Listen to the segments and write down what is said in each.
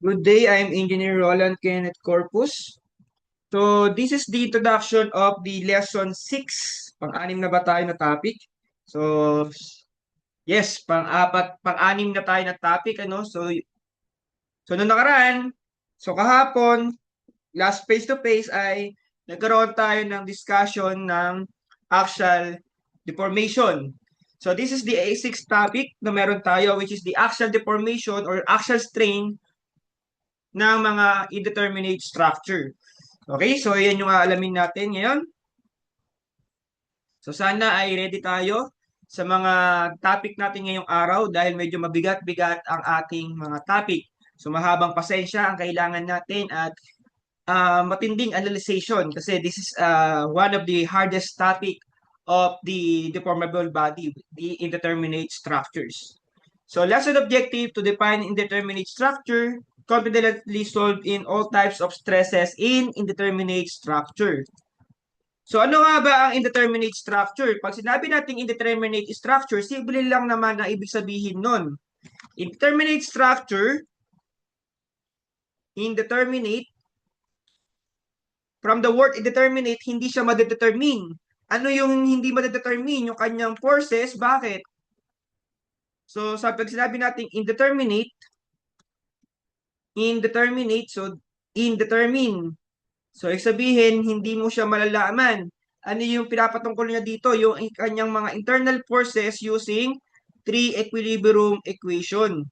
Good day, I'm Engineer Roland Kenneth Corpus. So, this is the introduction of the lesson 6. Pang-anim na ba tayo na topic? So, yes, pang-anim na tayo na topic, ano? So nung nakaraan, kahapon, last face-to-face ay nagkaroon tayo ng discussion ng axial deformation. So, this is the A6 topic na meron tayo, which is the axial deformation or axial strain ng mga indeterminate structure. Okay, so yan yung aalamin natin ngayon. So sana ay ready tayo sa mga topic natin ngayong araw dahil medyo mabigat-bigat ang ating mga topic. So mahabang pasensya ang kailangan natin at matinding analyzation kasi this is one of the hardest topic of the deformable body, the indeterminate structures. So lesson objective to define indeterminate structure, confidently solve in all types of stresses in indeterminate structure. So ano nga ba ang indeterminate structure? Pag sinabi nating indeterminate structure, simple lang naman ang ibig sabihin nun. Indeterminate structure, indeterminate, from the word indeterminate, hindi siya madedetermine. Ano yung hindi madedetermine? Yung kanyang forces, bakit? So pag sinabi nating indeterminate, so indeterminate. So, ibig sabihin, hindi mo siya malalaman. Ano yung pinapatungkol niya dito? Yung kanyang mga internal forces using three equilibrium equation.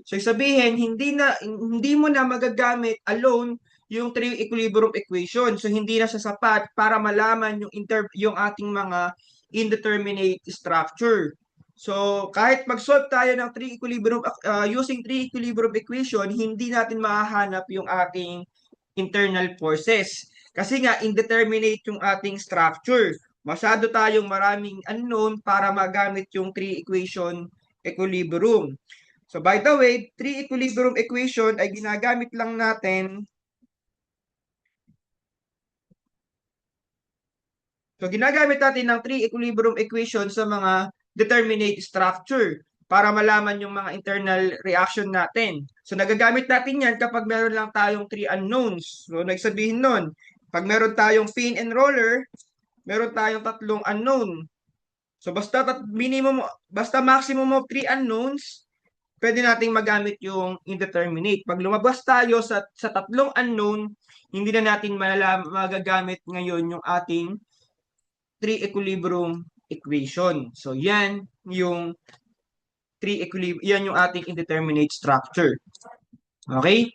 So, ibig sabihin, hindi mo na magagamit alone yung three equilibrium equation. So, hindi na siya sapat para malaman yung ating mga indeterminate structure. So, kahit mag-solve tayo ng using three equilibrium equation, hindi natin mahahanap yung ating internal forces. Kasi nga, indeterminate yung ating structure. Masyado tayong maraming unknown para magamit yung three equation equilibrium. So, by the way, three equilibrium equation ay ginagamit lang natin. So, ginagamit natin ng three equilibrium equation sa mga determinate structure para malaman yung mga internal reaction natin. So, nagagamit natin yan kapag meron lang tayong three unknowns. So, nagsabihin nun, pag meron tayong pin and roller, meron tayong tatlong unknown. So, basta maximum of three unknowns, pwede nating magamit yung indeterminate. Pag lumabas tayo sa tatlong unknown, hindi na natin magagamit ngayon yung ating three equilibrium equation. So, yan yung ating indeterminate structure. Okay?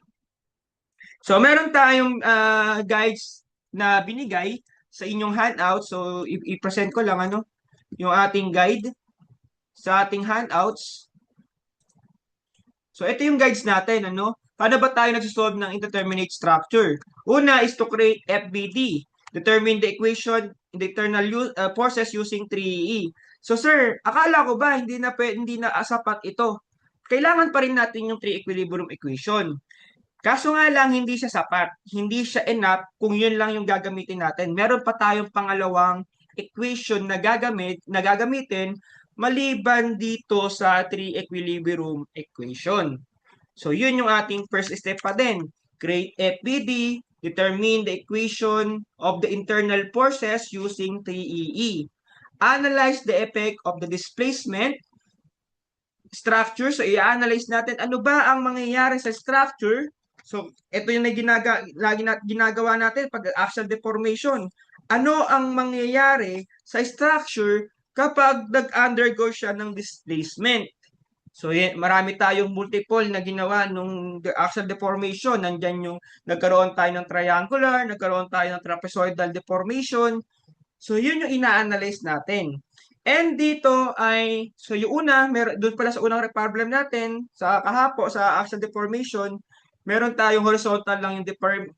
So, meron tayong guides na binigay sa inyong handout. So, i-present ko lang yung ating guide sa ating handouts. So, ito yung guides natin, Paano ba tayo nagsisolve ng indeterminate structure? Una is to create FBD. Determine the equation in the internal forces using 3E. So, sir, akala ko ba hindi na sapat ito? Kailangan pa rin natin yung 3 equilibrium equation. Kaso nga lang, hindi siya sapat. Hindi siya enough kung yun lang yung gagamitin natin. Meron pa tayong pangalawang equation na gagamitin maliban dito sa 3 equilibrium equation. So, yun yung ating first step pa din. Create FBD, determine the equation of the internal forces using 3EE. Analyze the effect of the displacement structure. So, i-analyze natin ano ba ang mangyayari sa structure. So, ito yung lagi ginagawa natin pag axial deformation. Ano ang mangyayari sa structure kapag nag-undergo siya ng displacement? So, marami tayong multiple na ginawa nung axial deformation. Nandyan yung nagkaroon tayo ng triangular, nagkaroon tayo ng trapezoidal deformation. So, yun yung ina-analyze natin. And dito so yung una, doon pala sa unang problem natin, sa axial deformation, meron tayong horizontal lang yung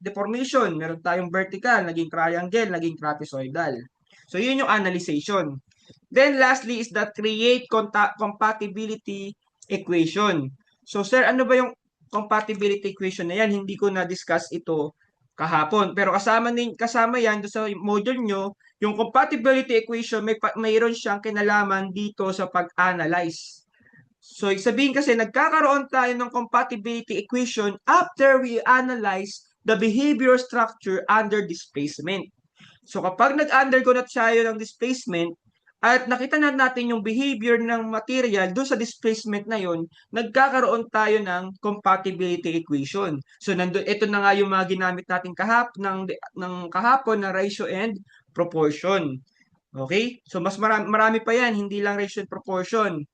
deformation, meron tayong vertical, naging triangle, naging trapezoidal. So, yun yung analyzation. Then, lastly is that create compatibility equation. So, sir, ano ba yung compatibility equation na yan? Hindi ko na-discuss ito kahapon. Pero kasama yan doon sa module nyo, yung compatibility equation, mayroon siyang kinalaman dito sa pag-analyze. So, sabihin kasi, nagkakaroon tayo ng compatibility equation after we analyze the behavior structure under displacement. So, kapag nag-undergo na tayo ng displacement, at nakita na natin yung behavior ng material doon sa displacement na yon, nagkakaroon tayo ng compatibility equation. So, ito na nga yung mga ginamit natin ng kahapon na ratio and proportion. Okay? So, mas marami pa yan, hindi lang ratio and proportion.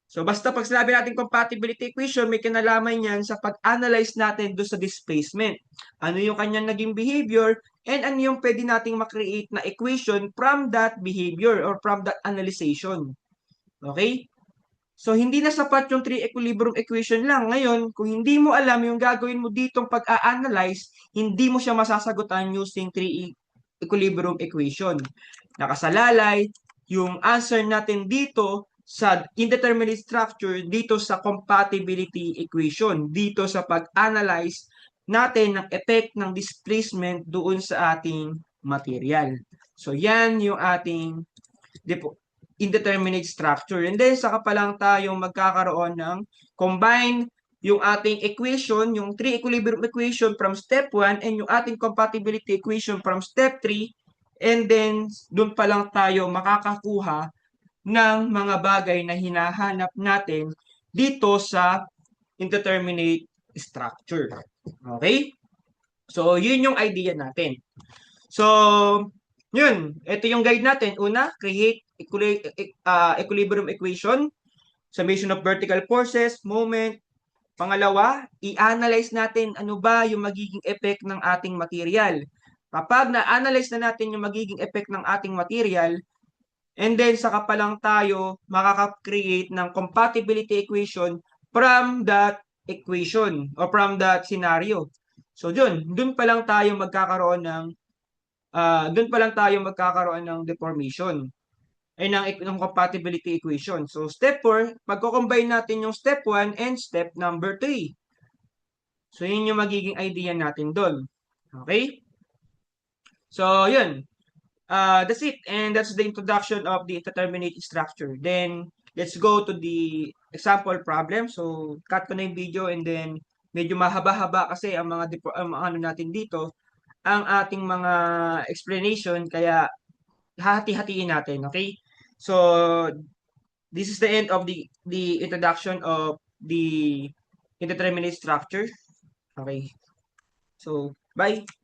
So, basta pag sinabi natin compatibility equation, may kinalaman yan sa pag-analyze natin doon sa displacement. Ano yung kanyang naging behavior, and ano yung pwede nating makreate na equation from that behavior or from that analyzation. Okay? So, hindi na sapat yung 3 equilibrium equation lang. Ngayon, kung hindi mo alam yung gagawin mo ditong pag-a-analyze, hindi mo siya masasagutan using 3 equilibrium equation. Nakasalalay, yung answer natin dito sa indeterminate structure, dito sa compatibility equation, dito sa pag-analyze natin ng effect ng displacement doon sa ating material. So, yan yung ating indeterminate structure. And then, saka pa lang tayong magkakaroon ng combine yung ating equation, yung 3 equilibrium equation from step 1 and yung ating compatibility equation from step 3. And then, doon pa lang tayo makakakuha ng mga bagay na hinahanap natin dito sa indeterminate structure. Okay? So, yun yung idea natin. So, yun. Ito yung guide natin. Una, create equilibrium equation, summation of vertical forces, moment. Pangalawa, i-analyze natin ano ba yung magiging effect ng ating material. Kapag na-analyze na natin yung magiging effect ng ating material, and then saka pa lang tayo makaka-create ng compatibility equation from that equation or from that scenario. So, dun pa lang tayo magkakaroon ng deformation ay ng compatibility equation. So, step 4, pagko-combine natin yung step 1 and step number 3. So, yun yung magiging idea natin doon. Okay? So, yun. That's it. And that's the introduction of the indeterminate structure. Then, let's go to the example problem. So, cut ko na yung video and then medyo mahaba-haba kasi ang ang ano natin dito, ang ating mga explanation. Kaya, hati-hatiin natin. Okay? So, this is the end of the introduction of the indeterminate structure. Okay. So, bye.